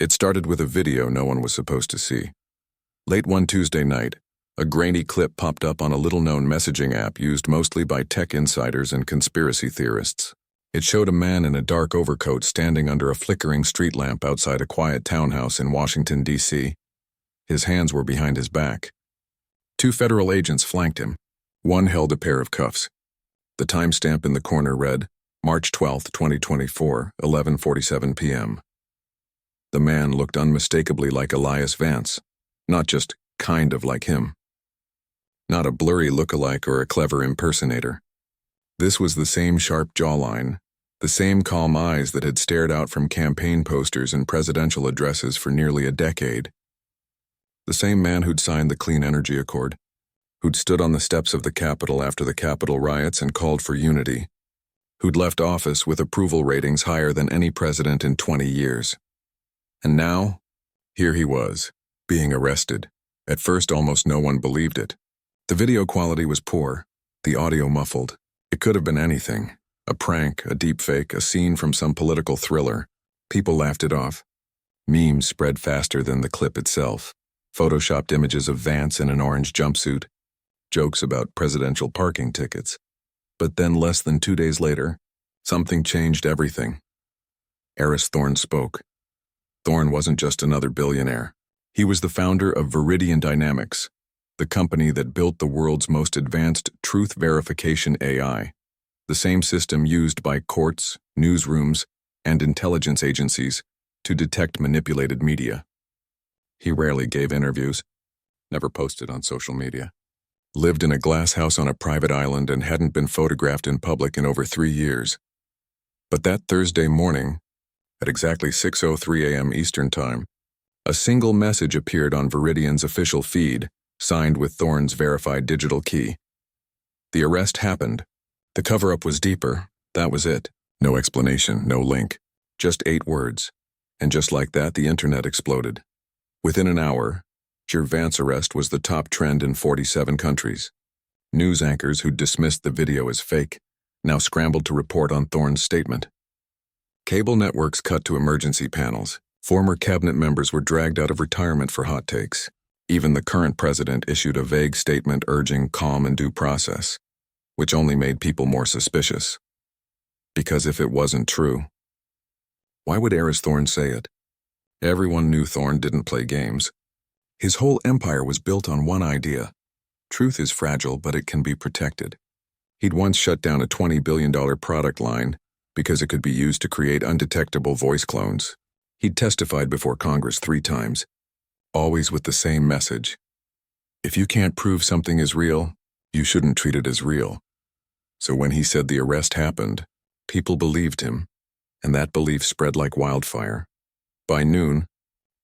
It started with a video no one was supposed to see. Late one Tuesday night, a grainy clip popped up on a little-known messaging app used mostly by tech insiders and conspiracy theorists. It showed a man in a dark overcoat standing under a flickering street lamp outside a quiet townhouse in Washington, D.C. His hands were behind his back. Two federal agents flanked him. One held a pair of cuffs. The timestamp in the corner read, March 12, 2024, 11:47 p.m. The man looked unmistakably like Elias Vance, not just kind of like him. Not a blurry lookalike or a clever impersonator. This was the same sharp jawline, the same calm eyes that had stared out from campaign posters and presidential addresses for nearly a decade. The same man who'd signed the Clean Energy Accord, who'd stood on the steps of the Capitol after the Capitol riots and called for unity, who'd left office with approval ratings higher than any president in 20 years. And now, here he was, being arrested. At first, almost no one believed it. The video quality was poor, the audio muffled. It could have been anything. A prank, a deepfake, a scene from some political thriller. People laughed it off. Memes spread faster than the clip itself. Photoshopped images of Vance in an orange jumpsuit. Jokes about presidential parking tickets. But then less than 2 days later, something changed everything. Eris Thorne spoke. Thorne wasn't just another billionaire. He was the founder of Viridian Dynamics, the company that built the world's most advanced truth verification AI, the same system used by courts, newsrooms, and intelligence agencies to detect manipulated media. He rarely gave interviews, never posted on social media, lived in a glass house on a private island and hadn't been photographed in public in over 3 years. But that Thursday morning, at exactly 6:03 a.m. Eastern Time, a single message appeared on Viridian's official feed, signed with Thorne's verified digital key. The arrest happened. The cover-up was deeper. That was it. No explanation, no link. Just 8 words. And just like that, the internet exploded. Within an hour, your Vance arrest was the top trend in 47 countries. News anchors who dismissed the video as fake now scrambled to report on Thorne's statement. Cable networks cut to emergency panels. Former cabinet members were dragged out of retirement for hot takes. Even the current president issued a vague statement urging calm and due process, which only made people more suspicious. Because if it wasn't true, why would Eris Thorne say it? Everyone knew Thorne didn't play games. His whole empire was built on one idea. Truth is fragile, but it can be protected. He'd once shut down a $20 billion product line because it could be used to create undetectable voice clones. He'd testified before Congress 3 times, always with the same message. If you can't prove something is real, you shouldn't treat it as real. So when he said the arrest happened, people believed him, and that belief spread like wildfire. By noon,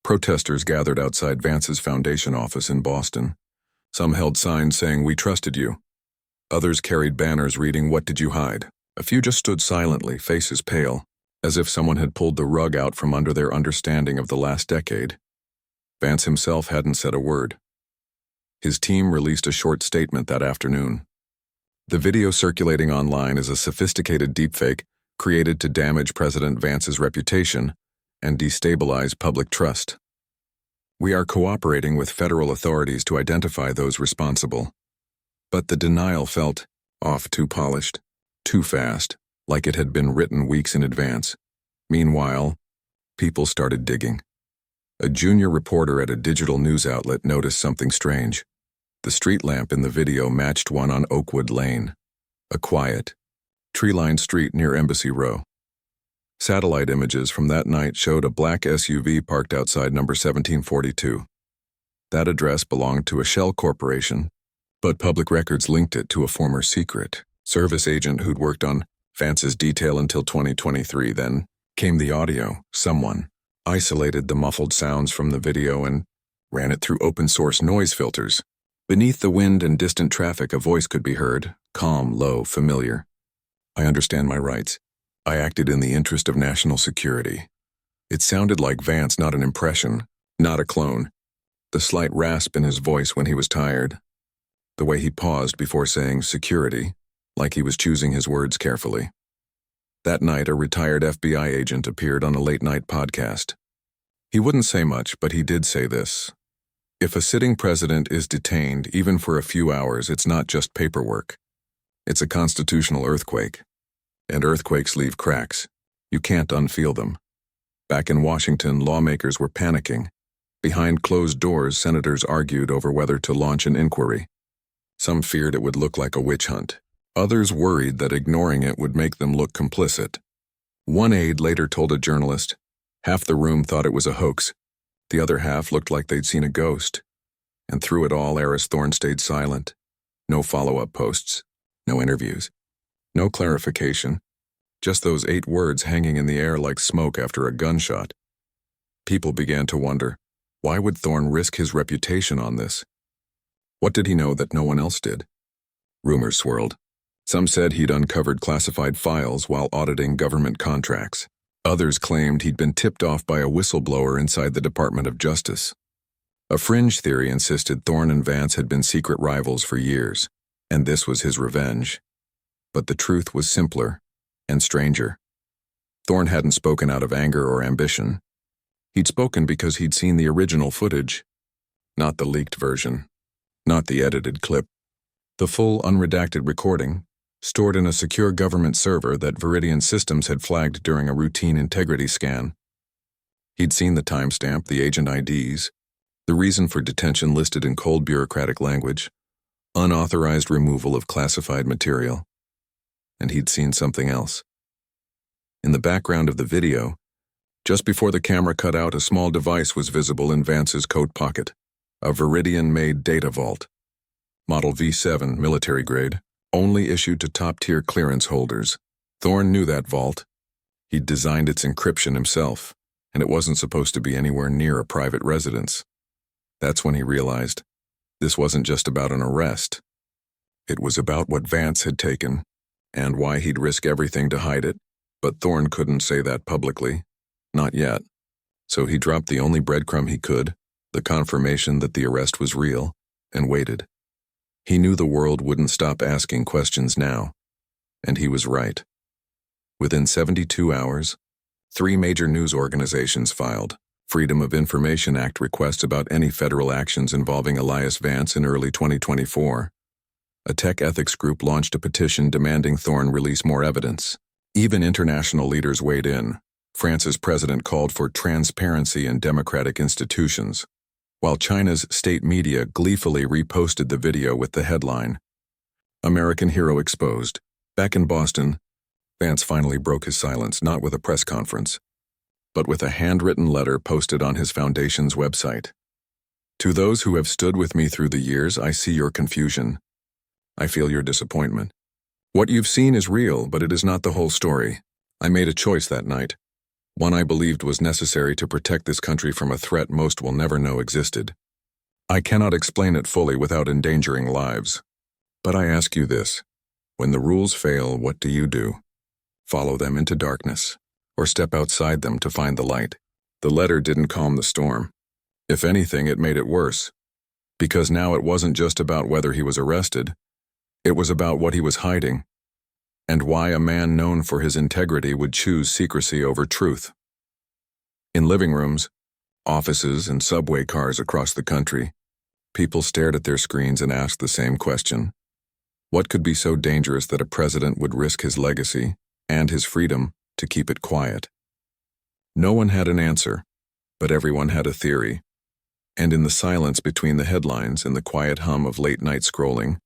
protesters gathered outside Vance's foundation office in Boston. Some held signs saying, "We trusted you." Others carried banners reading, "What did you hide?" A few just stood silently, faces pale, as if someone had pulled the rug out from under their understanding of the last decade. Vance himself hadn't said a word. His team released a short statement that afternoon. The video circulating online is a sophisticated deepfake created to damage President Vance's reputation and destabilize public trust. We are cooperating with federal authorities to identify those responsible. But the denial felt off, too polished, too fast, like it had been written weeks in advance. Meanwhile, people started digging. A junior reporter at a digital news outlet noticed something strange. The street lamp in the video matched one on Oakwood Lane, a quiet, tree-lined street near Embassy Row. Satellite images from that night showed a black SUV parked outside number 1742. That address belonged to a shell corporation, but public records linked it to a former Secret Service agent who'd worked on Vance's detail until 2023. Then came the audio. Someone isolated the muffled sounds from the video and ran it through open-source noise filters. Beneath the wind and distant traffic, a voice could be heard, calm, low, familiar. "I understand my rights. I acted in the interest of national security." It sounded like Vance, not an impression, not a clone. The slight rasp in his voice when he was tired. The way he paused before saying security, like he was choosing his words carefully. That night, a retired FBI agent appeared on a late-night podcast. He wouldn't say much, but he did say this. If a sitting president is detained, even for a few hours, it's not just paperwork. It's a constitutional earthquake. And earthquakes leave cracks. You can't unfeel them. Back in Washington, lawmakers were panicking. Behind closed doors, senators argued over whether to launch an inquiry. Some feared it would look like a witch hunt. Others worried that ignoring it would make them look complicit. One aide later told a journalist, half the room thought it was a hoax. The other half looked like they'd seen a ghost. And through it all, Eris Thorne stayed silent. No follow-up posts. No interviews. No clarification. Just those 8 words hanging in the air like smoke after a gunshot. People began to wonder, why would Thorne risk his reputation on this? What did he know that no one else did? Rumors swirled. Some said he'd uncovered classified files while auditing government contracts. Others claimed he'd been tipped off by a whistleblower inside the Department of Justice. A fringe theory insisted Thorne and Vance had been secret rivals for years, and this was his revenge. But the truth was simpler and stranger. Thorne hadn't spoken out of anger or ambition. He'd spoken because he'd seen the original footage, not the leaked version, not the edited clip. The full unredacted recording, stored in a secure government server that Veridian Systems had flagged during a routine integrity scan. He'd seen the timestamp, the agent IDs, the reason for detention listed in cold bureaucratic language, unauthorized removal of classified material. And he'd seen something else. In the background of the video, just before the camera cut out, a small device was visible in Vance's coat pocket, a Veridian-made data vault. Model V7, military grade, only issued to top-tier clearance holders. Thorne knew that vault. He'd designed its encryption himself, and it wasn't supposed to be anywhere near a private residence. That's when he realized this wasn't just about an arrest. It was about what Vance had taken, and why he'd risk everything to hide it, but Thorne couldn't say that publicly. Not yet. So he dropped the only breadcrumb he could, the confirmation that the arrest was real, and waited. He knew the world wouldn't stop asking questions now, and he was right. Within 72 hours, 3 major news organizations filed Freedom of Information Act requests about any federal actions involving Elias Vance in early 2024. A tech ethics group launched a petition demanding Thorne release more evidence. Even international leaders weighed in. France's president called for transparency in democratic institutions, while China's state media gleefully reposted the video with the headline, American Hero Exposed. Back in Boston, Vance finally broke his silence, not with a press conference, but with a handwritten letter posted on his foundation's website. To those who have stood with me through the years, I see your confusion. I feel your disappointment. What you've seen is real, but it is not the whole story. I made a choice that night. One I believed was necessary to protect this country from a threat most will never know existed. I cannot explain it fully without endangering lives. But I ask you this, when the rules fail, what do? Follow them into darkness, or step outside them to find the light? The letter didn't calm the storm. If anything, it made it worse. Because now it wasn't just about whether he was arrested. It was about what he was hiding, and why a man known for his integrity would choose secrecy over truth. In living rooms, offices, and subway cars across the country, people stared at their screens and asked the same question. What could be so dangerous that a president would risk his legacy and his freedom to keep it quiet? No one had an answer, but everyone had a theory. And in the silence between the headlines and the quiet hum of late-night scrolling,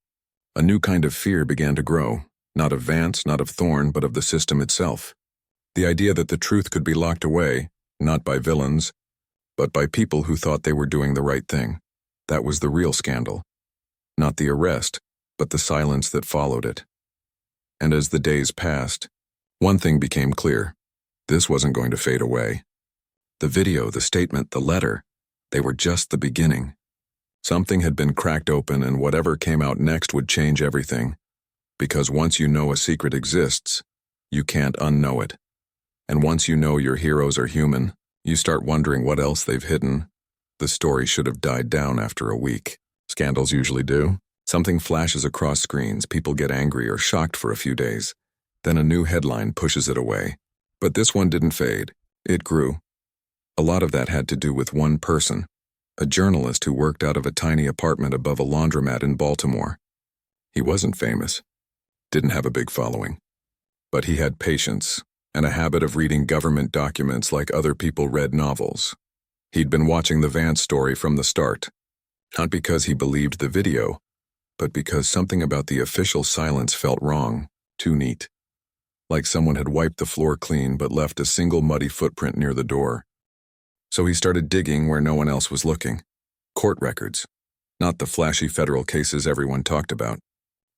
a new kind of fear began to grow. Not of Vance, not of Thorne, but of the system itself. The idea that the truth could be locked away, not by villains, but by people who thought they were doing the right thing. That was the real scandal. Not the arrest, but the silence that followed it. And as the days passed, one thing became clear. This wasn't going to fade away. The video, the statement, the letter, they were just the beginning. Something had been cracked open, and whatever came out next would change everything. Because once you know a secret exists, you can't unknow it. And once you know your heroes are human, you start wondering what else they've hidden. The story should have died down after a week. Scandals usually do. Something flashes across screens, people get angry or shocked for a few days. Then a new headline pushes it away. But this one didn't fade. It grew. A lot of that had to do with one person, a journalist who worked out of a tiny apartment above a laundromat in Baltimore. He wasn't famous, didn't have a big following, but he had patience and a habit of reading government documents like other people read novels. He'd been watching the Vance story from the start, not because he believed the video, but because something about the official silence felt wrong, too neat. Like someone had wiped the floor clean but left a single muddy footprint near the door. So he started digging where no one else was looking. Court records, not the flashy federal cases everyone talked about,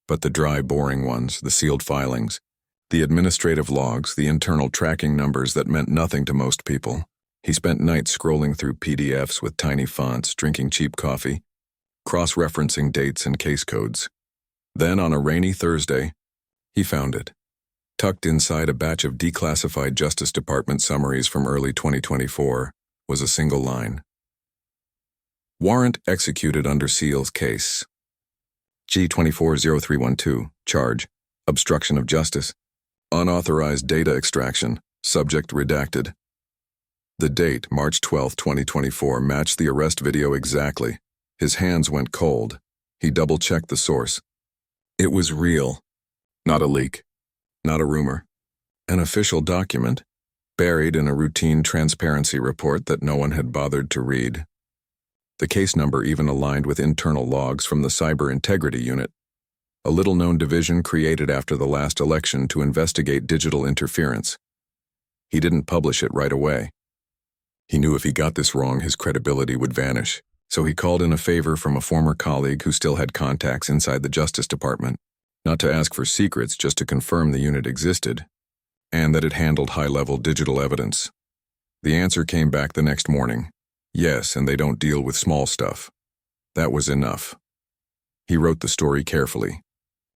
but the dry, boring ones, the sealed filings, the administrative logs, the internal tracking numbers that meant nothing to most people. He spent nights scrolling through PDFs with tiny fonts, drinking cheap coffee, cross-referencing dates and case codes. Then, on a rainy Thursday, he found it. Tucked inside a batch of declassified Justice Department summaries from early 2024 was a single line. Warrant executed under Seal's case. G240312, charge, obstruction of justice, unauthorized data extraction, subject redacted. The date, March 12, 2024, matched the arrest video exactly. His hands went cold. He double-checked the source. It was real. Not a leak. Not a rumor. An official document, buried in a routine transparency report that no one had bothered to read. The case number even aligned with internal logs from the Cyber Integrity Unit, a little-known division created after the last election to investigate digital interference. He didn't publish it right away. He knew if he got this wrong, his credibility would vanish, so he called in a favor from a former colleague who still had contacts inside the Justice Department, not to ask for secrets, just to confirm the unit existed, and that it handled high-level digital evidence. The answer came back the next morning. Yes, and they don't deal with small stuff. That was enough. He wrote the story carefully.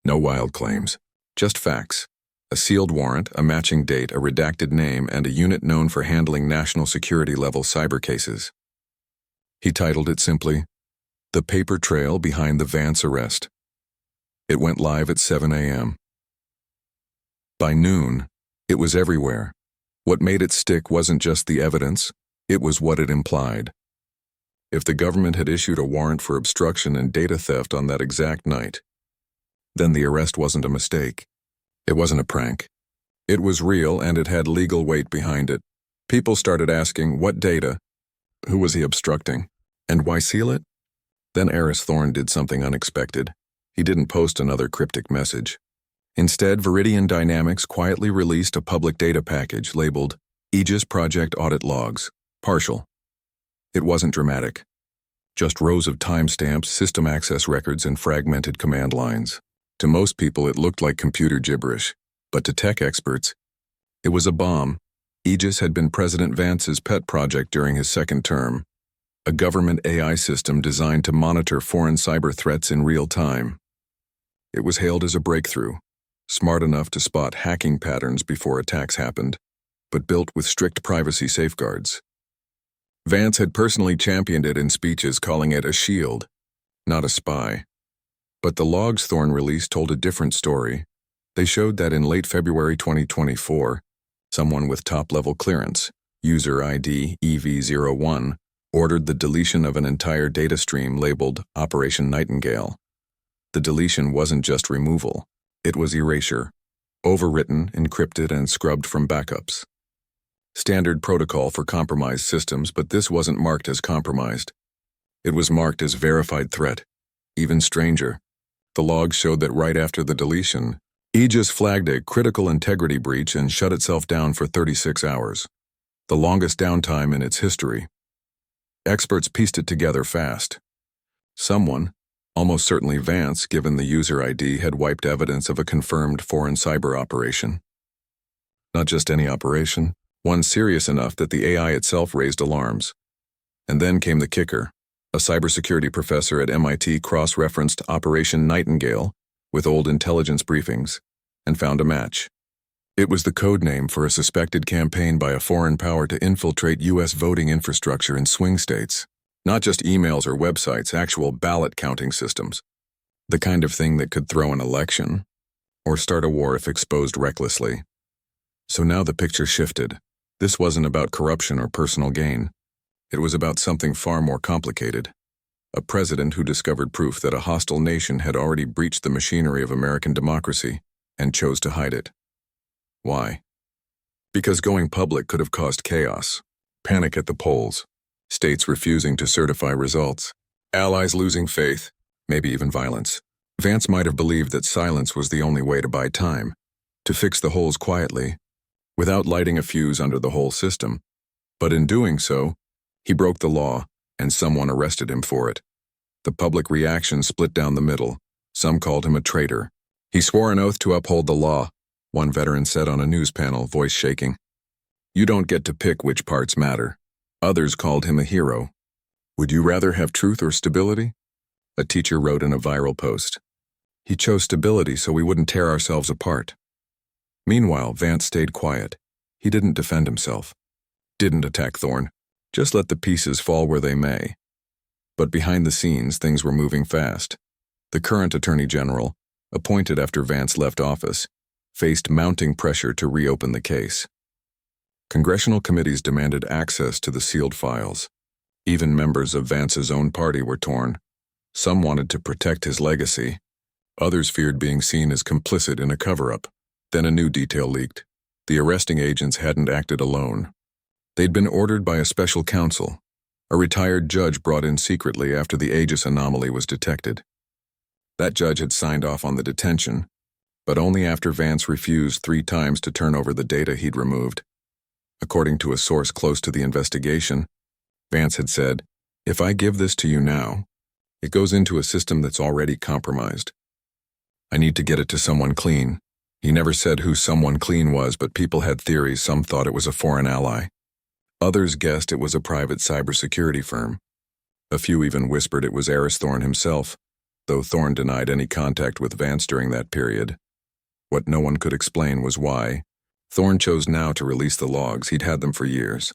No wild claims, just facts. A sealed warrant, a matching date, a redacted name, and a unit known for handling national security-level cyber cases. He titled it simply, The Paper Trail Behind the Vance Arrest. It went live at 7 a.m. By noon, it was everywhere. What made it stick wasn't just the evidence, it was what it implied. If the government had issued a warrant for obstruction and data theft on that exact night, then the arrest wasn't a mistake. It wasn't a prank. It was real, and it had legal weight behind it. People started asking, what data? Who was he obstructing? And why seal it? Then Eris Thorne did something unexpected. He didn't post another cryptic message. Instead, Viridian Dynamics quietly released a public data package labeled Aegis Project Audit Logs, partial. It wasn't dramatic. Just rows of timestamps, system access records, and fragmented command lines. To most people, it looked like computer gibberish, but to tech experts, it was a bomb. Aegis had been President Vance's pet project during his second term, a government AI system designed to monitor foreign cyber threats in real time. It was hailed as a breakthrough, smart enough to spot hacking patterns before attacks happened, but built with strict privacy safeguards. Vance had personally championed it in speeches, calling it a shield, not a spy. But the logs Thorne released told a different story. They showed that in late February 2024, someone with top-level clearance, user ID EV01, ordered the deletion of an entire data stream labeled Operation Nightingale. The deletion wasn't just removal, it was erasure, overwritten, encrypted, and scrubbed from backups. Standard protocol for compromised systems, but this wasn't marked as compromised. It was marked as verified threat. Even stranger, the logs showed that right after the deletion, Aegis flagged a critical integrity breach and shut itself down for 36 hours, the longest downtime in its history. Experts pieced it together fast. Someone, almost certainly Vance, given the user ID, had wiped evidence of a confirmed foreign cyber operation. Not just any operation, one serious enough that the AI itself raised alarms. And then came the kicker. A cybersecurity professor at MIT cross-referenced Operation Nightingale with old intelligence briefings and found a match. It was the code name for a suspected campaign by a foreign power to infiltrate U.S. voting infrastructure in swing states. Not just emails or websites, actual ballot counting systems. The kind of thing that could throw an election or start a war if exposed recklessly. So now the picture shifted. This wasn't about corruption or personal gain. It was about something far more complicated. A president who discovered proof that a hostile nation had already breached the machinery of American democracy and chose to hide it. Why? Because going public could have caused chaos, panic at the polls, states refusing to certify results, allies losing faith, maybe even violence. Vance might have believed that silence was the only way to buy time, to fix the holes quietly, without lighting a fuse under the whole system. But in doing so, he broke the law, and someone arrested him for it. The public reaction split down the middle. Some called him a traitor. He swore an oath to uphold the law, one veteran said on a news panel, voice shaking. You don't get to pick which parts matter. Others called him a hero. Would you rather have truth or stability? A teacher wrote in a viral post. He chose stability so we wouldn't tear ourselves apart. Meanwhile, Vance stayed quiet. He didn't defend himself. Didn't attack Thorne. Just let the pieces fall where they may. But behind the scenes, things were moving fast. The current Attorney General, appointed after Vance left office, faced mounting pressure to reopen the case. Congressional committees demanded access to the sealed files. Even members of Vance's own party were torn. Some wanted to protect his legacy. Others feared being seen as complicit in a cover-up. Then a new detail leaked. The arresting agents hadn't acted alone. They'd been ordered by a special counsel, a retired judge brought in secretly after the Aegis anomaly was detected. That judge had signed off on the detention, but only after Vance refused 3 times to turn over the data he'd removed. According to a source close to the investigation, Vance had said, "If I give this to you now, it goes into a system that's already compromised. I need to get it to someone clean." He never said who someone clean was, but people had theories. Some thought it was a foreign ally. Others guessed it was a private cybersecurity firm. A few even whispered it was Eris Thorne himself, though Thorne denied any contact with Vance during that period. What no one could explain was why Thorne chose now to release the logs. He'd had them for years.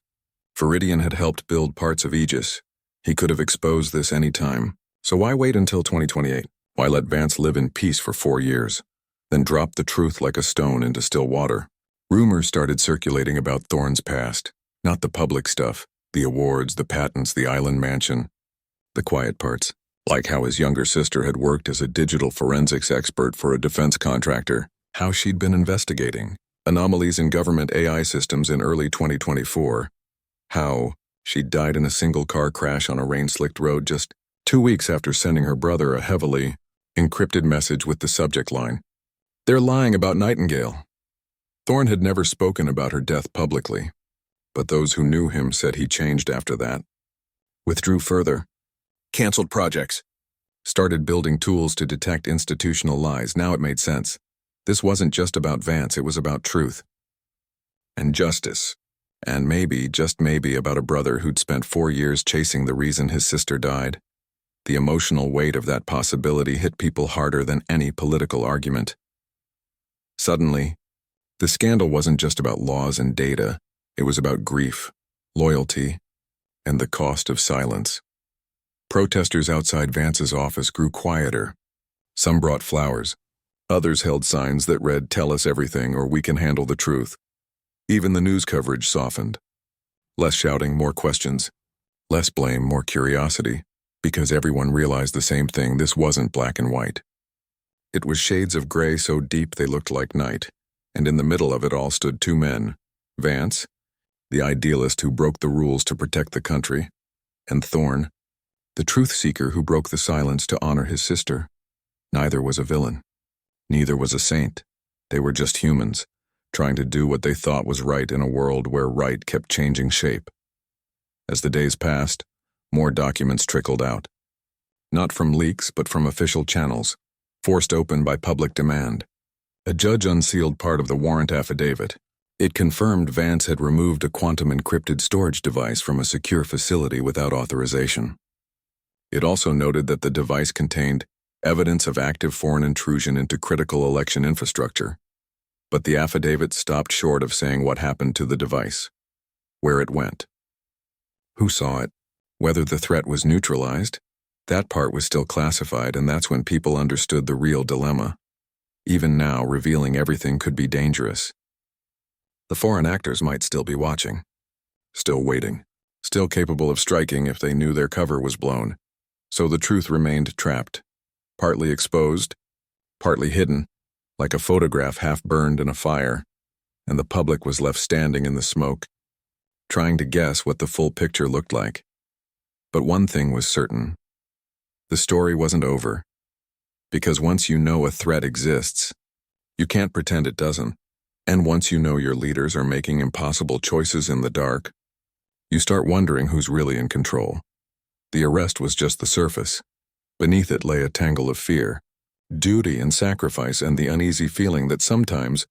Viridian had helped build parts of Aegis. He could have exposed this any time. So why wait until 2028? Why let Vance live in peace for 4 years? Then drop the truth like a stone into still water? Rumors started circulating about Thorne's past. Not the public stuff, the awards, the patents, the island mansion. The quiet parts, like how his younger sister had worked as a digital forensics expert for a defense contractor, how she'd been investigating anomalies in government AI systems in early 2024, how she'd died in a single-car crash on a rain-slicked road just 2 weeks after sending her brother a heavily encrypted message with the subject line, "They're lying about Nightingale." Thorne had never spoken about her death publicly, but those who knew him said he changed after that. Withdrew further. Canceled projects. Started building tools to detect institutional lies. Now it made sense. This wasn't just about Vance, it was about truth. And justice. And maybe, just maybe, about a brother who'd spent 4 years chasing the reason his sister died. The emotional weight of that possibility hit people harder than any political argument. Suddenly, the scandal wasn't just about laws and data. It was about grief, loyalty, and the cost of silence. Protesters outside Vance's office grew quieter. Some brought flowers. Others held signs that read, "Tell us everything," or "We can handle the truth." Even the news coverage softened. Less shouting, more questions. Less blame, more curiosity. Because everyone realized the same thing: this wasn't black and white. It was shades of gray so deep they looked like night, and in the middle of it all stood 2 men. Vance, the idealist who broke the rules to protect the country, and Thorne, the truth-seeker who broke the silence to honor his sister. Neither was a villain. Neither was a saint. They were just humans, trying to do what they thought was right in a world where right kept changing shape. As the days passed, more documents trickled out. Not from leaks, but from official channels, forced open by public demand. A judge unsealed part of the warrant affidavit. It confirmed Vance had removed a quantum-encrypted storage device from a secure facility without authorization. It also noted that the device contained evidence of active foreign intrusion into critical election infrastructure. But the affidavit stopped short of saying what happened to the device, where it went, who saw it, whether the threat was neutralized. That part was still classified, and that's when people understood the real dilemma. Even now, revealing everything could be dangerous. The foreign actors might still be watching, still waiting, still capable of striking if they knew their cover was blown. So the truth remained trapped, partly exposed, partly hidden, like a photograph half burned in a fire, and the public was left standing in the smoke, trying to guess what the full picture looked like. But one thing was certain. The story wasn't over. Because once you know a threat exists, you can't pretend it doesn't. And once you know your leaders are making impossible choices in the dark, you start wondering who's really in control. The arrest was just the surface. Beneath it lay a tangle of fear, duty and sacrifice, and the uneasy feeling that sometimes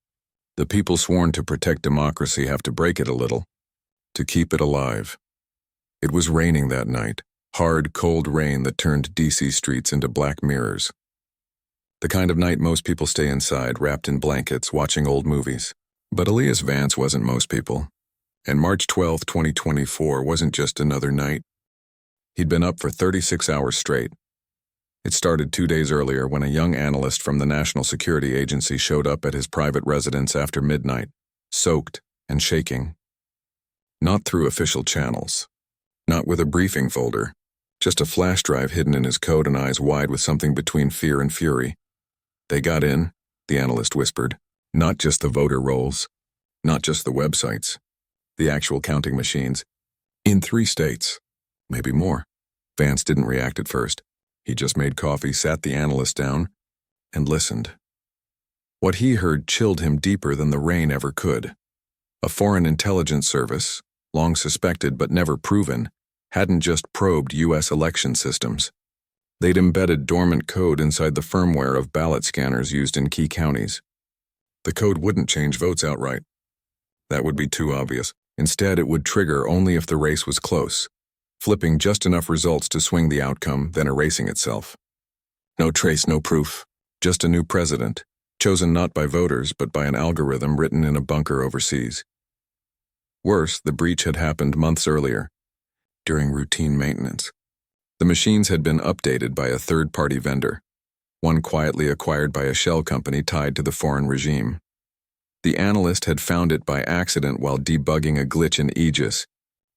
the people sworn to protect democracy have to break it a little to keep it alive. It was raining that night, hard, cold rain that turned DC streets into black mirrors. The kind of night most people stay inside, wrapped in blankets, watching old movies. But Elias Vance wasn't most people. And March 12, 2024 wasn't just another night. He'd been up for 36 hours straight. It started 2 days earlier when a young analyst from the National Security Agency showed up at his private residence after midnight, soaked and shaking. Not through official channels. Not with a briefing folder. Just a flash drive hidden in his coat and eyes wide with something between fear and fury. They got in, the analyst whispered. Not just the voter rolls. Not just the websites. The actual counting machines. In 3 states. Maybe more. Vance didn't react at first. He just made coffee, sat the analyst down, and listened. What he heard chilled him deeper than the rain ever could. A foreign intelligence service, long suspected but never proven, hadn't just probed U.S. election systems. They'd embedded dormant code inside the firmware of ballot scanners used in key counties. The code wouldn't change votes outright. That would be too obvious. Instead, it would trigger only if the race was close, flipping just enough results to swing the outcome, then erasing itself. No trace, no proof. Just a new president, chosen not by voters but by an algorithm written in a bunker overseas. Worse, the breach had happened months earlier, during routine maintenance. The machines had been updated by a third-party vendor, one quietly acquired by a shell company tied to the foreign regime. The analyst had found it by accident while debugging a glitch in Aegis,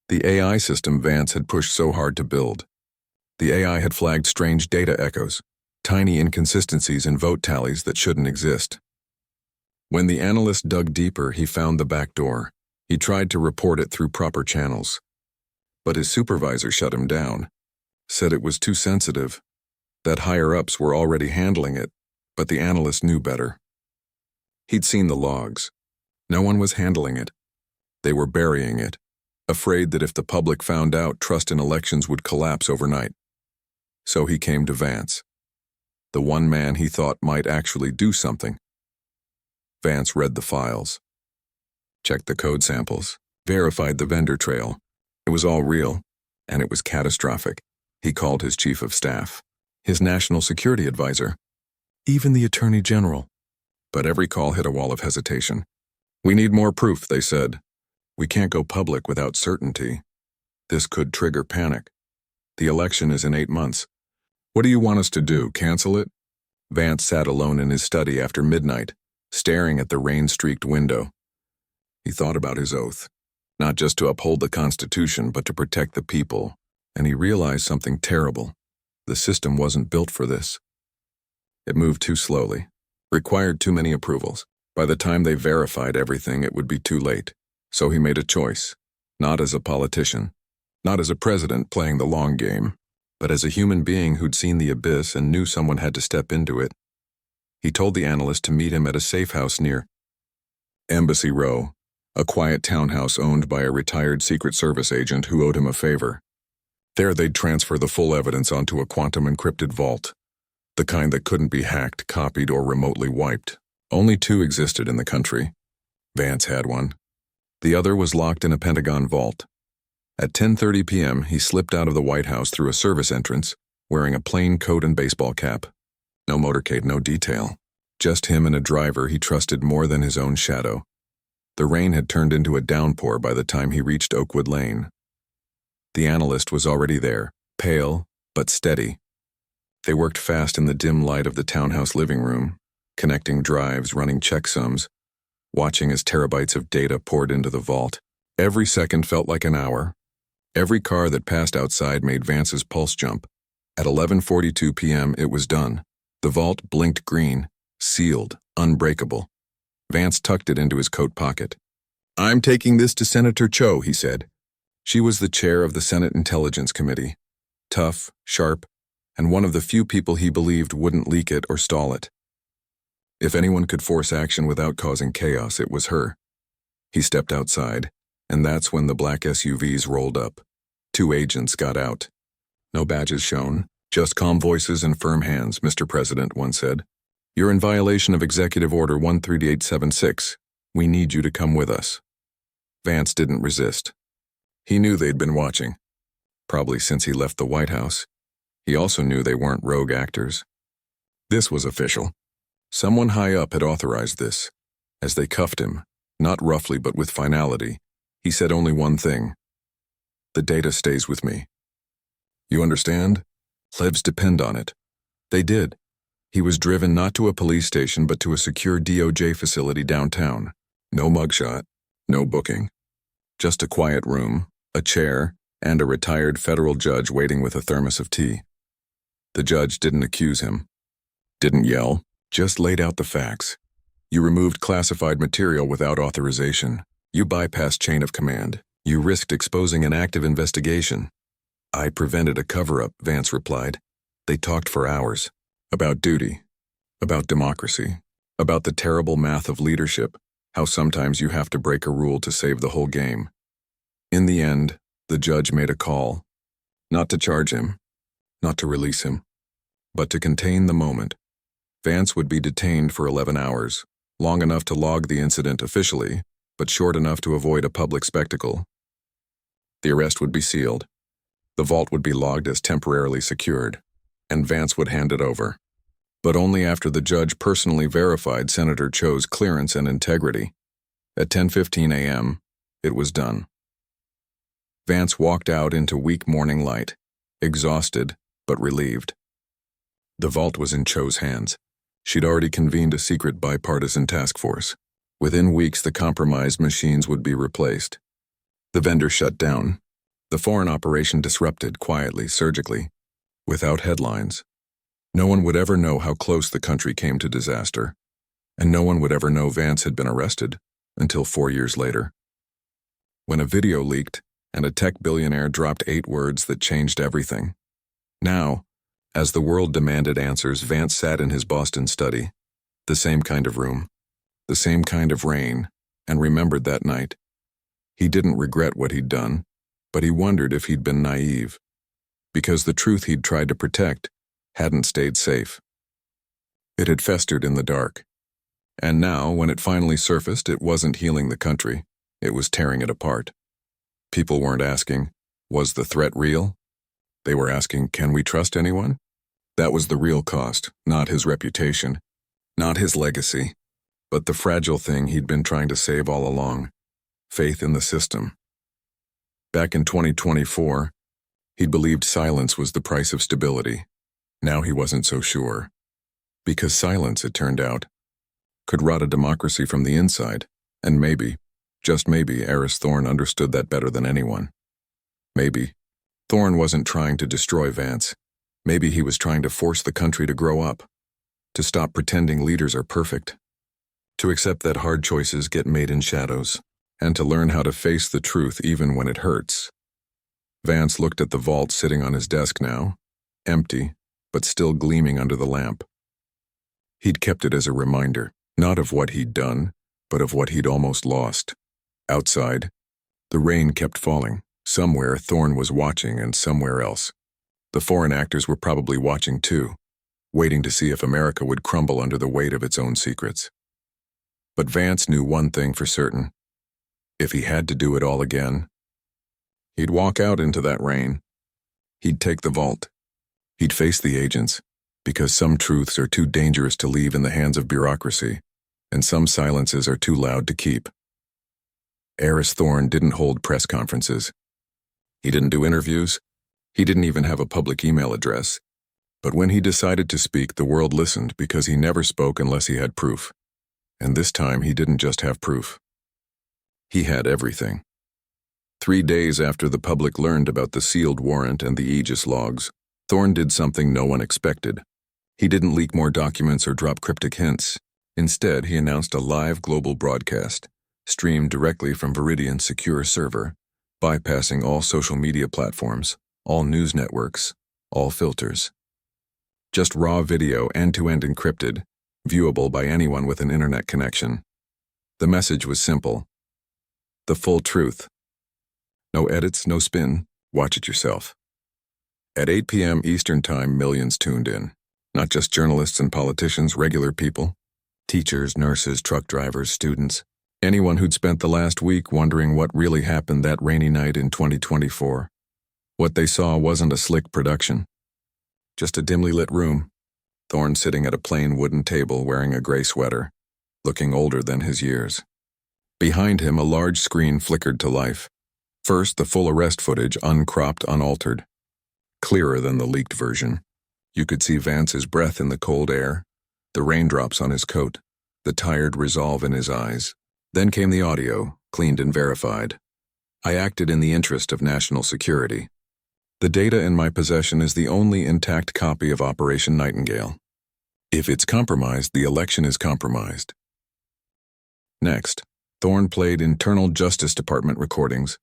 the AI system Vance had pushed so hard to build. The AI had flagged strange data echoes, tiny inconsistencies in vote tallies that shouldn't exist. When the analyst dug deeper, he found the back door. He tried to report it through proper channels. But his supervisor shut him down, said it was too sensitive, that higher-ups were already handling it, but the analyst knew better. He'd seen the logs. No one was handling it. They were burying it, afraid that if the public found out, trust in elections would collapse overnight. So he came to Vance, the one man he thought might actually do something. Vance read the files, checked the code samples, verified the vendor trail. It was all real, and it was catastrophic. He called his chief of staff, his national security advisor, even the attorney general. But every call hit a wall of hesitation. We need more proof, they said. We can't go public without certainty. This could trigger panic. The election is in 8 months. What do you want us to do, cancel it? Vance sat alone in his study after midnight, staring at the rain-streaked window. He thought about his oath, not just to uphold the Constitution, but to protect the people. And he realized something terrible. The system wasn't built for this. It moved too slowly, required too many approvals. By the time they verified everything, it would be too late. So he made a choice, not as a politician, not as a president playing the long game, but as a human being who'd seen the abyss and knew someone had to step into it. He told the analyst to meet him at a safe house near Embassy Row, a quiet townhouse owned by a retired Secret Service agent who owed him a favor. There they'd transfer the full evidence onto a quantum-encrypted vault, the kind that couldn't be hacked, copied, or remotely wiped. Only 2 existed in the country. Vance had one. The other was locked in a Pentagon vault. At 10:30 p.m., he slipped out of the White House through a service entrance, wearing a plain coat and baseball cap. No motorcade, no detail. Just him and a driver he trusted more than his own shadow. The rain had turned into a downpour by the time he reached Oakwood Lane. The analyst was already there, pale but steady. They worked fast in the dim light of the townhouse living room, connecting drives, running checksums, watching as terabytes of data poured into the vault. Every second felt like an hour. Every car that passed outside made Vance's pulse jump. At 11:42 p.m., it was done. The vault blinked green, sealed, unbreakable. Vance tucked it into his coat pocket. "I'm taking this to Senator Cho," he said. She was the chair of the Senate Intelligence Committee. Tough, sharp, and one of the few people he believed wouldn't leak it or stall it. If anyone could force action without causing chaos, it was her. He stepped outside, and that's when the black SUVs rolled up. 2 agents got out. "No badges shown, just calm voices and firm hands, Mr. President," one said. "You're in violation of Executive Order 13876. We need you to come with us." Vance didn't resist. He knew they'd been watching, probably since he left the White House. He also knew they weren't rogue actors. This was official. Someone high up had authorized this. As they cuffed him, not roughly but with finality, he said only one thing: "The data stays with me. You understand? Lives depend on it." They did. He was driven not to a police station but to a secure DOJ facility downtown. No mugshot, no booking. Just a quiet room, a chair, and a retired federal judge waiting with a thermos of tea. The judge didn't accuse him, didn't yell, just laid out the facts. You removed classified material without authorization. You bypassed chain of command. You risked exposing an active investigation. "I prevented a cover-up," Vance replied. They talked for hours. About duty. About democracy. About the terrible math of leadership. How sometimes you have to break a rule to save the whole game. In the end, the judge made a call. Not to charge him. Not to release him. But to contain the moment. Vance would be detained for 11 hours. Long enough to log the incident officially, but short enough to avoid a public spectacle. The arrest would be sealed. The vault would be logged as temporarily secured, and Vance would hand it over. But only after the judge personally verified Senator Cho's clearance and integrity. At 10:15 a.m., it was done. Vance walked out into weak morning light, exhausted but relieved. The vault was in Cho's hands. She'd already convened a secret bipartisan task force. Within weeks, the compromised machines would be replaced. The vendor shut down. The foreign operation disrupted quietly, surgically, without headlines. No one would ever know how close the country came to disaster, and no one would ever know Vance had been arrested until 4 years later. When a video leaked and a tech billionaire dropped 8 words that changed everything. Now, as the world demanded answers, Vance sat in his Boston study, the same kind of room, the same kind of rain, and remembered that night. He didn't regret what he'd done, but he wondered if he'd been naive, because the truth he'd tried to protect hadn't stayed safe. It had festered in the dark, and now, when it finally surfaced, it wasn't healing the country, it was tearing it apart. People weren't asking, was the threat real? They were asking, can we trust anyone? That was the real cost, not his reputation, not his legacy, but the fragile thing he'd been trying to save all along: faith in the system. Back in 2024, he'd believed silence was the price of stability. Now he wasn't so sure. Because silence, it turned out, could rot a democracy from the inside, and maybe, just maybe, Eris Thorne understood that better than anyone. Maybe Thorne wasn't trying to destroy Vance. Maybe he was trying to force the country to grow up, to stop pretending leaders are perfect, to accept that hard choices get made in shadows, and to learn how to face the truth even when it hurts. Vance looked at the vault sitting on his desk now, empty, but still gleaming under the lamp. He'd kept it as a reminder, not of what he'd done, but of what he'd almost lost. Outside, the rain kept falling. Somewhere Thorne was watching, and somewhere else. The foreign actors were probably watching too, waiting to see if America would crumble under the weight of its own secrets. But Vance knew one thing for certain. If he had to do it all again, he'd walk out into that rain. He'd take the vault. He'd face the agents, because some truths are too dangerous to leave in the hands of bureaucracy, and some silences are too loud to keep. Eris Thorne didn't hold press conferences. He didn't do interviews. He didn't even have a public email address. But when he decided to speak, the world listened because he never spoke unless he had proof. And this time he didn't just have proof. He had everything. 3 days after the public learned about the sealed warrant and the Aegis logs, Thorne did something no one expected. He didn't leak more documents or drop cryptic hints. Instead, he announced a live global broadcast, streamed directly from Viridian's secure server, bypassing all social media platforms, all news networks, all filters. Just raw video, end-to-end encrypted, viewable by anyone with an internet connection. The message was simple. The full truth. No edits, no spin. Watch it yourself. At 8 p.m. Eastern Time, millions tuned in. Not just journalists and politicians, regular people. Teachers, nurses, truck drivers, students. Anyone who'd spent the last week wondering what really happened that rainy night in 2024. What they saw wasn't a slick production. Just a dimly lit room. Thorne sitting at a plain wooden table wearing a gray sweater, looking older than his years. Behind him, a large screen flickered to life. First, the full arrest footage, uncropped, unaltered. Clearer than the leaked version. You could see Vance's breath in the cold air, the raindrops on his coat, the tired resolve in his eyes. Then came the audio, cleaned and verified. I acted in the interest of national security. The data in my possession is the only intact copy of Operation Nightingale. If it's compromised, the election is compromised. Next, Thorne played internal Justice Department recordings,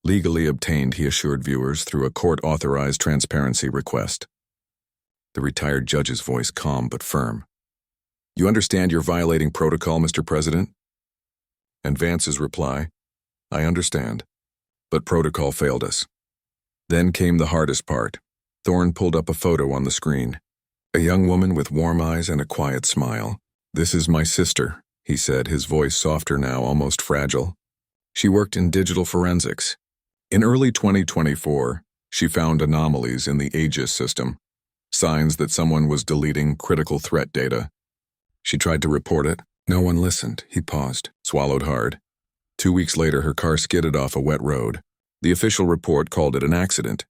legally obtained, he assured viewers, through a court-authorized transparency request. The retired judge's voice calm but firm. You understand you're violating protocol, Mr. President? And Vance's reply, I understand, but protocol failed us. Then came the hardest part. Thorne pulled up a photo on the screen. A young woman with warm eyes and a quiet smile. This is my sister, he said, his voice softer now, almost fragile. She worked in digital forensics. In early 2024, she found anomalies in the Aegis system, signs that someone was deleting critical threat data. She tried to report it. No one listened. He paused, swallowed hard. 2 weeks later, her car skidded off a wet road. The official report called it an accident.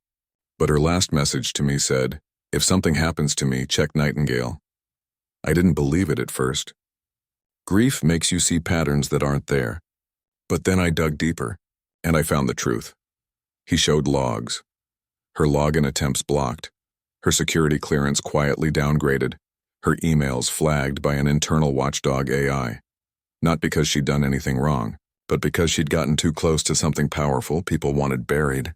But her last message to me said, if something happens to me, check Nightingale. I didn't believe it at first. Grief makes you see patterns that aren't there. But then I dug deeper, and I found the truth. He showed logs. Her login attempts blocked. Her security clearance quietly downgraded. Her emails flagged by an internal watchdog AI. Not because she'd done anything wrong, but because she'd gotten too close to something powerful people wanted buried.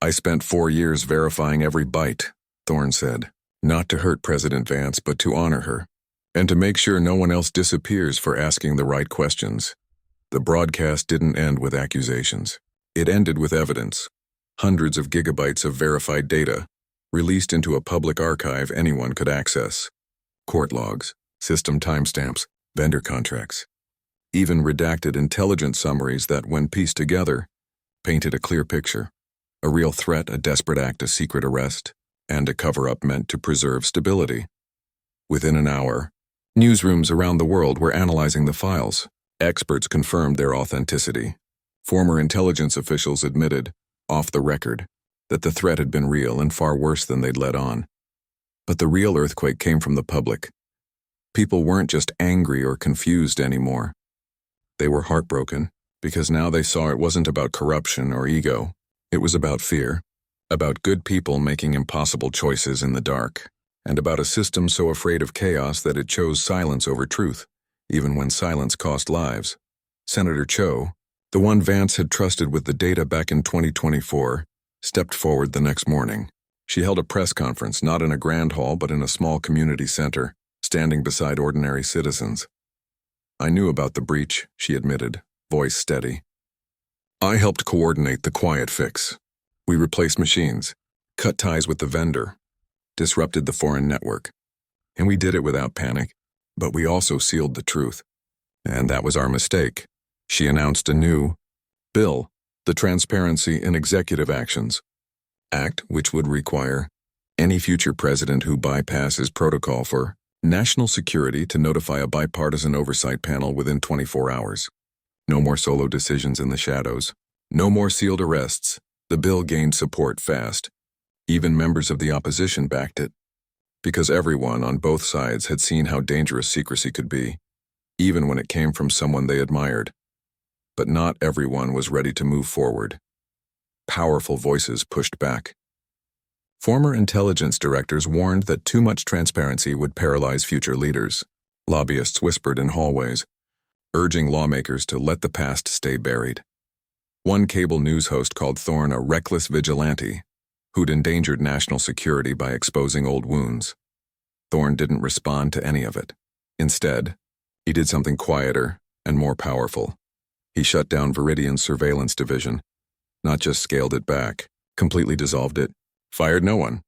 I spent 4 years verifying every byte, Thorne said. Not to hurt President Vance, but to honor her. And to make sure no one else disappears for asking the right questions. The broadcast didn't end with accusations. It ended with evidence. Hundreds of gigabytes of verified data, released into a public archive anyone could access. Court logs, system timestamps, vendor contracts. Even redacted intelligence summaries that, when pieced together, painted a clear picture. A real threat, a desperate act, a secret arrest, and a cover-up meant to preserve stability. Within an hour, newsrooms around the world were analyzing the files. Experts confirmed their authenticity. Former intelligence officials admitted, off the record, that the threat had been real and far worse than they'd let on. But the real earthquake came from the public. People weren't just angry or confused anymore. They were heartbroken, because now they saw it wasn't about corruption or ego. It was about fear, about good people making impossible choices in the dark, and about a system so afraid of chaos that it chose silence over truth, even when silence cost lives. Senator Cho, the one Vance had trusted with the data back in 2024, stepped forward the next morning. She held a press conference, not in a grand hall but in a small community center, standing beside ordinary citizens. I knew about the breach, she admitted, voice steady. I helped coordinate the quiet fix. We replaced machines, cut ties with the vendor, disrupted the foreign network. And we did it without panic, but we also sealed the truth. And that was our mistake. She announced a new bill, the Transparency in Executive Actions Act, which would require any future president who bypasses protocol for national security to notify a bipartisan oversight panel within 24 hours. No more solo decisions in the shadows. No more sealed arrests. The bill gained support fast. Even members of the opposition backed it. Because everyone on both sides had seen how dangerous secrecy could be. even when it came from someone they admired. But not everyone was ready to move forward. Powerful voices pushed back. Former intelligence directors warned that too much transparency would paralyze future leaders. Lobbyists whispered in hallways, urging lawmakers to let the past stay buried. One cable news host called Thorne a reckless vigilante who'd endangered national security by exposing old wounds. Thorne didn't respond to any of it. Instead, he did something quieter and more powerful. He shut down Viridian's surveillance division, not just scaled it back, completely dissolved it, fired no one,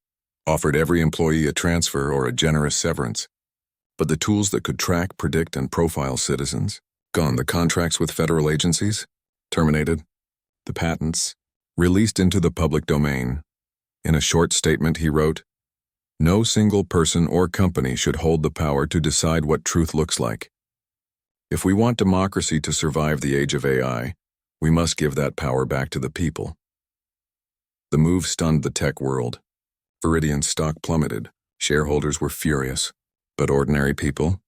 offered every employee a transfer or a generous severance. But the tools that could track, predict, and profile citizens, gone. The contracts with federal agencies, terminated. The patents, released into the public domain. In a short statement he wrote, "No single person or company should hold the power to decide what truth looks like. If we want democracy to survive the age of AI, we must give that power back to the people." The move stunned the tech world. Viridian's stock plummeted. Shareholders were furious. But ordinary people?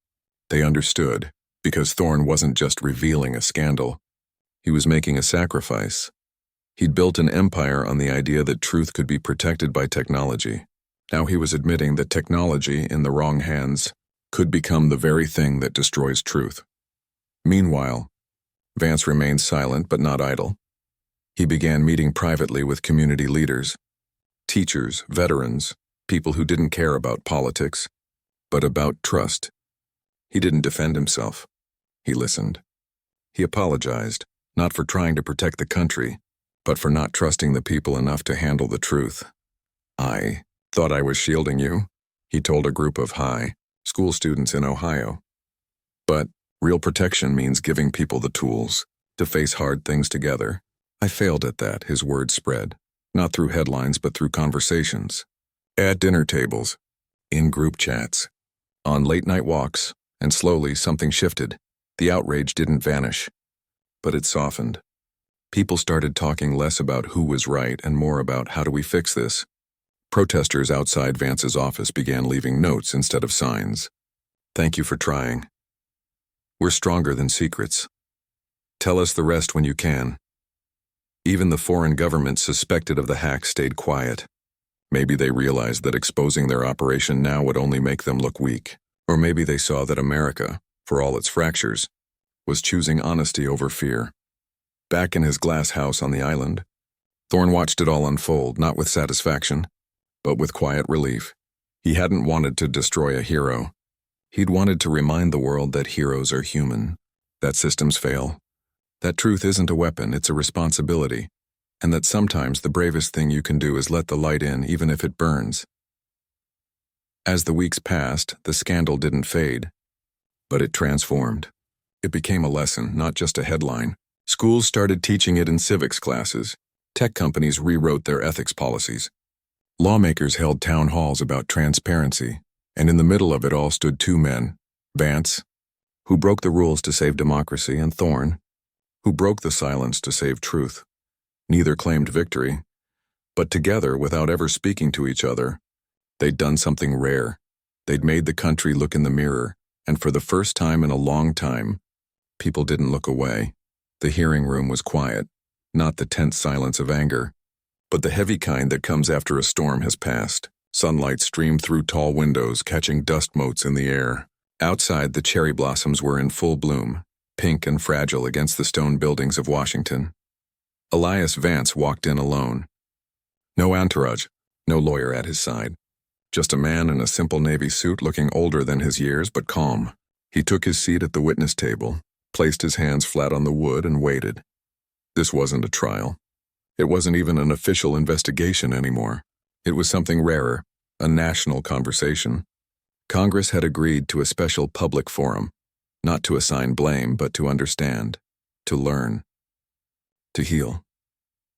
They understood, because Thorne wasn't just revealing a scandal. He was making a sacrifice. He'd built an empire on the idea that truth could be protected by technology. Now he was admitting that technology, in the wrong hands, could become the very thing that destroys truth. Meanwhile, Vance remained silent but not idle. He began meeting privately with community leaders, teachers, veterans, people who didn't care about politics, but about trust. He didn't defend himself. He listened. He apologized, not for trying to protect the country, but for not trusting the people enough to handle the truth. "I thought I was shielding you," he told a group of high school students in Ohio. "But real protection means giving people the tools to face hard things together. I failed at that," his words spread, not through headlines but through conversations. At dinner tables, in group chats, on late-night walks, and slowly something shifted. The outrage didn't vanish, but it softened. People started talking less about who was right and more about how do we fix this. Protesters outside Vance's office began leaving notes instead of signs. "Thank you for trying. We're stronger than secrets. Tell us the rest when you can." Even the foreign governments suspected of the hack stayed quiet. Maybe they realized that exposing their operation now would only make them look weak. Or maybe they saw that America, for all its fractures, was choosing honesty over fear. Back in his glass house on the island, Thorne watched it all unfold, not with satisfaction, but with quiet relief. He hadn't wanted to destroy a hero. He'd wanted to remind the world that heroes are human, that systems fail, that truth isn't a weapon, it's a responsibility, and that sometimes the bravest thing you can do is let the light in even if it burns. As the weeks passed, the scandal didn't fade, but it transformed. It became a lesson, not just a headline. Schools started teaching it in civics classes. Tech companies rewrote their ethics policies. Lawmakers held town halls about transparency, and in the middle of it all stood two men, Vance, who broke the rules to save democracy, and Thorne, who broke the silence to save truth. Neither claimed victory, but together, without ever speaking to each other, they'd done something rare. They'd made the country look in the mirror, and for the first time in a long time, people didn't look away. The hearing room was quiet, not the tense silence of anger, but the heavy kind that comes after a storm has passed. Sunlight streamed through tall windows, catching dust motes in the air. Outside, the cherry blossoms were in full bloom, pink and fragile against the stone buildings of Washington. Elias Vance walked in alone. No entourage, no lawyer at his side. Just a man in a simple navy suit looking older than his years but calm. He took his seat at the witness table, placed his hands flat on the wood, and waited. This wasn't a trial. It wasn't even an official investigation anymore. It was something rarer, a national conversation. Congress had agreed to a special public forum, not to assign blame, but to understand, to learn, to heal.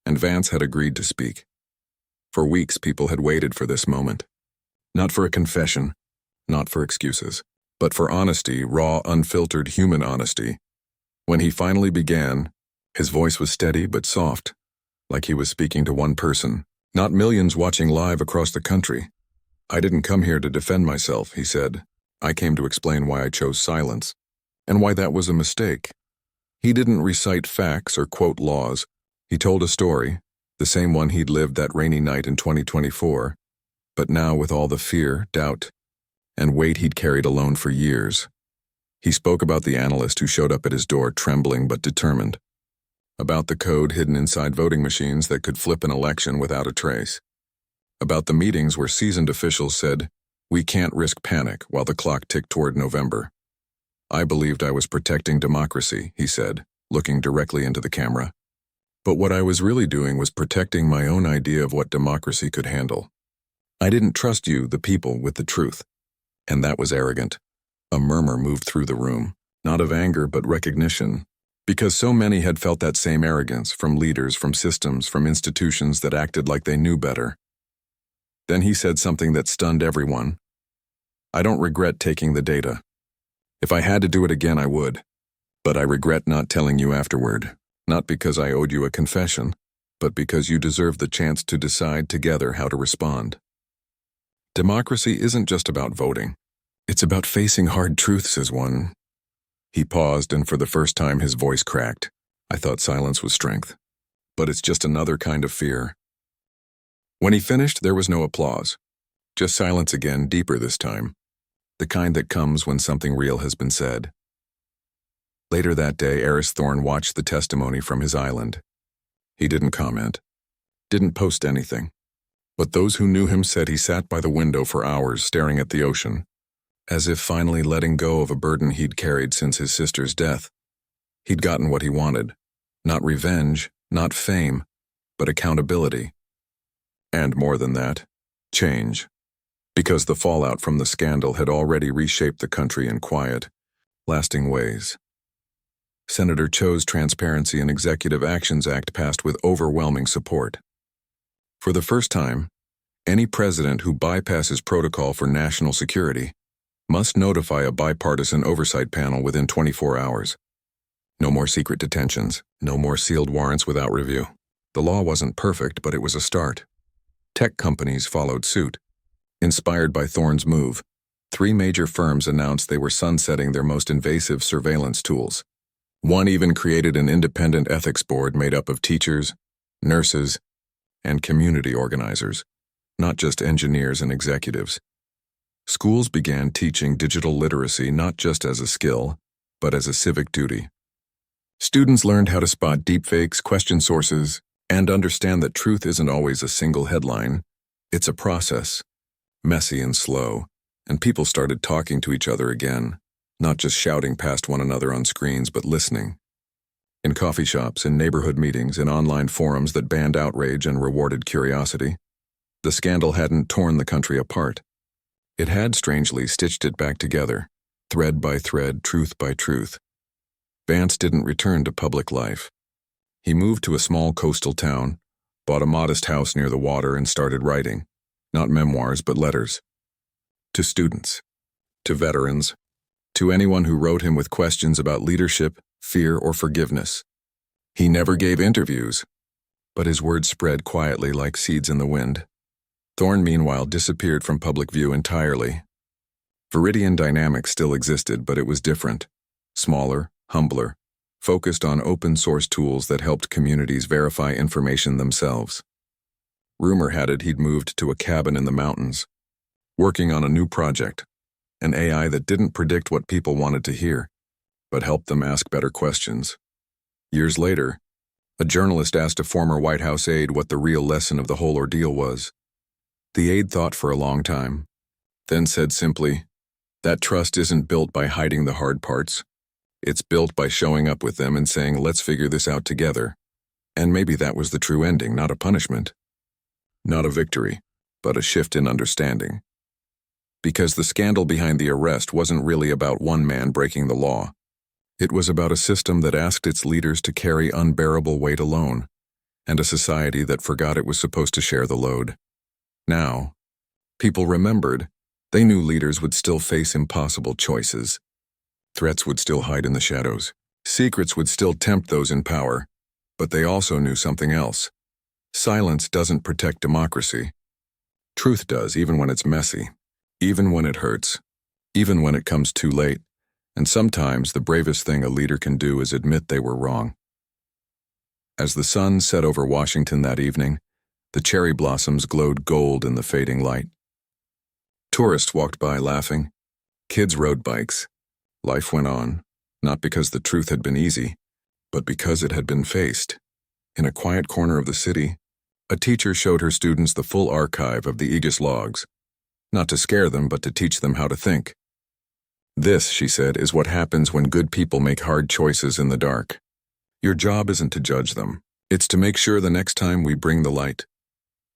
And Vance had agreed to speak. For weeks, people had waited for this moment. Not for a confession, not for excuses, but for honesty, raw, unfiltered human honesty. When he finally began, his voice was steady but soft, like he was speaking to one person, not millions watching live across the country. "I didn't come here to defend myself," he said. "I came to explain why I chose silence. and why that was a mistake. He didn't recite facts or quote laws. He told a story, the same one he'd lived that rainy night in 2024, but now with all the fear, doubt, and weight he'd carried alone for years. He spoke about the analyst who showed up at his door trembling but determined, about the code hidden inside voting machines that could flip an election without a trace, about the meetings where seasoned officials said, "We can't risk panic," while the clock ticked toward November. "I believed I was protecting democracy," he said, looking directly into the camera. "But what I was really doing was protecting my own idea of what democracy could handle. I didn't trust you, the people, with the truth." And that was arrogant. A murmur moved through the room, not of anger but recognition, because so many had felt that same arrogance from leaders, from systems, from institutions that acted like they knew better. Then he said something that stunned everyone. "I don't regret taking the data. If I had to do it again, I would. But I regret not telling you afterward, not because I owed you a confession, but because you deserve the chance to decide together how to respond. Democracy isn't just about voting. It's about facing hard truths as one." He paused, and for the first time his voice cracked. I thought silence was strength. But it's just another kind of fear. When he finished, there was no applause. Just silence again, deeper this time. The kind that comes when something real has been said. Later that day, Eris Thorne watched the testimony from his island. He didn't comment. Didn't post anything. But those who knew him said he sat by the window for hours staring at the ocean, as if finally letting go of a burden he'd carried since his sister's death. He'd gotten what he wanted. Not revenge, not fame, but accountability. And more than that, change. Because the fallout from the scandal had already reshaped the country in quiet, lasting ways. Senator Cho's Transparency and Executive Actions Act passed with overwhelming support. For the first time, any president who bypasses protocol for national security must notify a bipartisan oversight panel within 24 hours. No more secret detentions, no more sealed warrants without review. The law wasn't perfect, but it was a start. Tech companies followed suit. Inspired by Thorne's move, 3 major firms announced they were sunsetting their most invasive surveillance tools. One even created an independent ethics board made up of teachers, nurses, and community organizers, not just engineers and executives. Schools began teaching digital literacy not just as a skill, but as a civic duty. Students learned how to spot deepfakes, question sources, and understand that truth isn't always a single headline. It's a process, messy and slow, and people started talking to each other again, not just shouting past one another on screens, but listening. In coffee shops, in neighborhood meetings, in online forums that banned outrage and rewarded curiosity. The scandal hadn't torn the country apart. It had strangely stitched it back together, thread by thread, truth by truth. Vance didn't return to public life. He moved to a small coastal town, bought a modest house near the water, and started writing, not memoirs but letters. To students, to veterans, to anyone who wrote him with questions about leadership, fear, or forgiveness. He never gave interviews, but his words spread quietly like seeds in the wind. Thorne, meanwhile, disappeared from public view entirely. Viridian Dynamics still existed, but it was different. Smaller, humbler, focused on open-source tools that helped communities verify information themselves. Rumor had it he'd moved to a cabin in the mountains, working on a new project, an AI that didn't predict what people wanted to hear, but helped them ask better questions. Years later, a journalist asked a former White House aide what the real lesson of the whole ordeal was. The aide thought for a long time, then said simply, "That trust isn't built by hiding the hard parts. It's built by showing up with them and saying, 'Let's figure this out together.'" And maybe that was the true ending, not a punishment. Not a victory, but a shift in understanding. Because the scandal behind the arrest wasn't really about one man breaking the law. It was about a system that asked its leaders to carry unbearable weight alone, and a society that forgot it was supposed to share the load. Now, people remembered. They knew leaders would still face impossible choices. Threats would still hide in the shadows. Secrets would still tempt those in power. But they also knew something else. Silence doesn't protect democracy. Truth does, even when it's messy, even when it hurts, even when it comes too late. And sometimes the bravest thing a leader can do is admit they were wrong. As the sun set over Washington that evening, the cherry blossoms glowed gold in the fading light. Tourists walked by laughing. Kids rode bikes. Life went on, not because the truth had been easy, but because it had been faced. In a quiet corner of the city, a teacher showed her students the full archive of the Aegis logs, not to scare them, but to teach them how to think. This, she said, is what happens when good people make hard choices in the dark. Your job isn't to judge them. It's to make sure the next time we bring the light.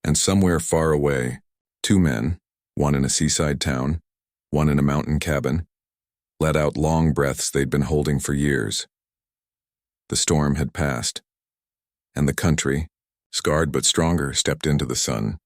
And somewhere far away, two men, one in a seaside town, one in a mountain cabin, let out long breaths they'd been holding for years. The storm had passed, and the country, scarred but stronger, stepped into the sun.